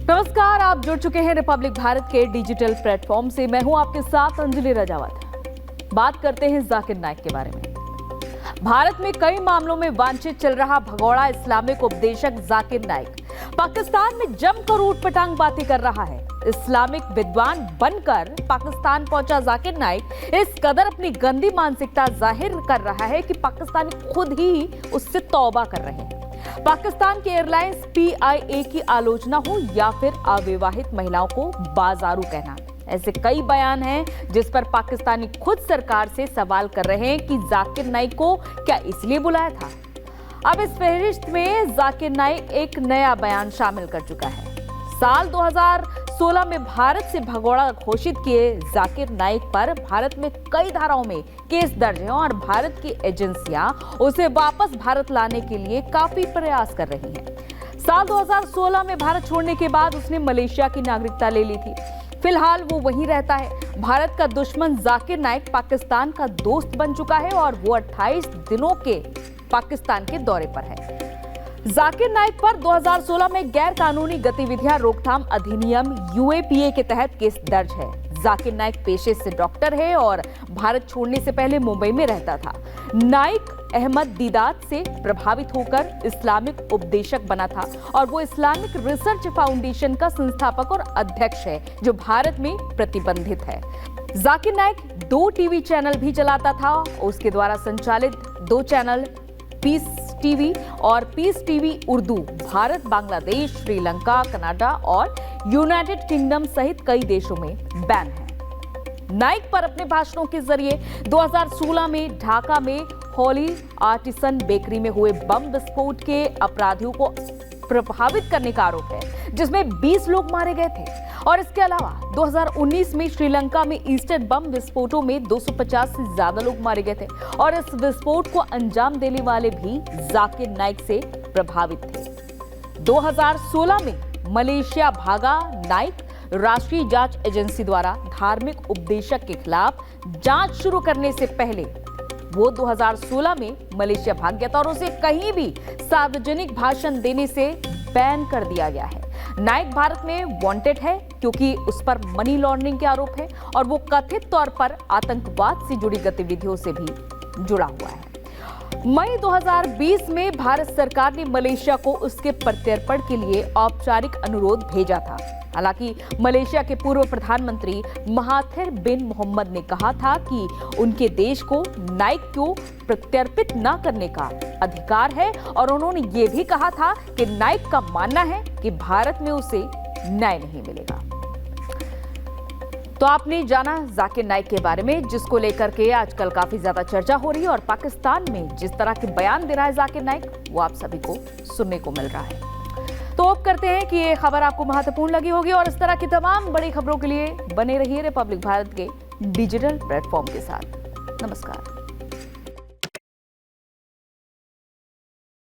नमस्कार, आप जुड़ चुके हैं रिपब्लिक भारत के डिजिटल प्लेटफॉर्म से। मैं हूं आपके साथ अंजलि रजावत। बात करते हैं जाकिर नाइक के बारे में। भारत में कई मामलों में वांछित चल रहा भगोड़ा इस्लामिक उपदेशक जाकिर नाइक पाकिस्तान में जमकर ऊटपटांग बातें कर रहा है। इस्लामिक विद्वान बनकर पाकिस्तान पहुंचा जाकिर नाइक इस कदर अपनी गंदी मानसिकता जाहिर कर रहा है कि पाकिस्तानी खुद ही उससे तौबा कर रहे हैं। पाकिस्तान के एयरलाइंस PIA की आलोचना हो या फिर अविवाहित महिलाओं को बाजारू कहना, ऐसे कई बयान हैं जिस पर पाकिस्तानी खुद सरकार से सवाल कर रहे हैं कि जाकिर नाइक को क्या इसलिए बुलाया था। अब इस फहरिस्त में जाकिर नाइक एक नया बयान शामिल कर चुका है। साल 2016 में भारत से भगोड़ा घोषित किए जाकिर नाइक पर भारत में कई धाराओं में केस दर्ज हैं और भारत की एजेंसियां उसे वापस भारत लाने के लिए काफी प्रयास कर रही हैं। साल 2016 में भारत छोड़ने के बाद उसने मलेशिया की नागरिकता ले ली थी। फिलहाल वो वहीं रहता है। भारत का दुश्मन जाकिर नाइक पाकिस्तान का दोस्त बन चुका है और वो 28 दिनों के पाकिस्तान के दौरे पर है। जाकिर नाइक पर 2016 में गैर कानूनी गतिविधियां रोकथाम अधिनियम UAPA के तहत केस दर्ज है। जाकिर नाइक पेशे से डॉक्टर है और भारत छोड़ने से पहले मुंबई में रहता था। नाइक अहमद दीदात से प्रभावित होकर इस्लामिक उपदेशक बना था और वो इस्लामिक रिसर्च फाउंडेशन का संस्थापक और अध्यक्ष है जो भारत में प्रतिबंधित है। जाकिर नाइक 2 टीवी चैनल भी चलाता था। उसके द्वारा संचालित 2 चैनल पीस टीवी और Peace TV Urdu Bharat, Bangladesh, Sri Lanka, Canada और यूनाइटेड किंगडम सहित कई देशों में बैन है। नाइक पर अपने भाषणों के जरिए 2016 में ढाका में हॉली आर्टिसन बेकरी में हुए बम विस्फोट के अपराधियों को प्रभावित करने का आरोप है, जिसमें 20 लोग मारे गए थे। और इसके अलावा 2019 में श्रीलंका में ईस्टर बम विस्फोटों में 250 से ज्यादा लोग मारे गए थे और इस विस्फोट को अंजाम देने वाले भी जाकिर नाइक से प्रभावित थे। 2016 में मलेशिया भागा नाइक राष्ट्रीय जांच एजेंसी द्वारा धार्मिक उपदेशक के खिलाफ जांच शुरू करने से पहले वो 2016 में मलेशिया भाग गया था और उसे कहीं भी सार्वजनिक भाषण देने से बैन कर दिया गया है। नाइक भारत में वांटेड है क्योंकि उस पर मनी लॉन्ड्रिंग के आरोप है और वो कथित तौर पर आतंकवाद से जुड़ी गतिविधियों से भी जुड़ा हुआ है। मई 2020 में भारत सरकार ने मलेशिया को उसके प्रत्यर्पण के लिए औपचारिक अनुरोध भेजा था। हालांकि मलेशिया के पूर्व प्रधानमंत्री महाथिर बिन मोहम्मद ने कहा था कि उनके देश को नाइक को प्रत्यर्पित न करने का अधिकार है और उन्होंने ये भी कहा था कि नाइक का मानना है कि भारत में उसे न्याय नहीं मिलेगा। तो आपने जाना जाकिर नाइक के बारे में, जिसको लेकर के आजकल काफी ज्यादा चर्चा हो रही है और पाकिस्तान में जिस तरह के बयान दे रहा है जाकिर नाइक, वो आप सभी को सुनने को मिल रहा है। तो होप करते हैं कि ये खबर आपको महत्वपूर्ण लगी होगी और इस तरह की तमाम बड़ी खबरों के लिए बने रहिए रिपब्लिक भारत के डिजिटल प्लेटफॉर्म के साथ। नमस्कार।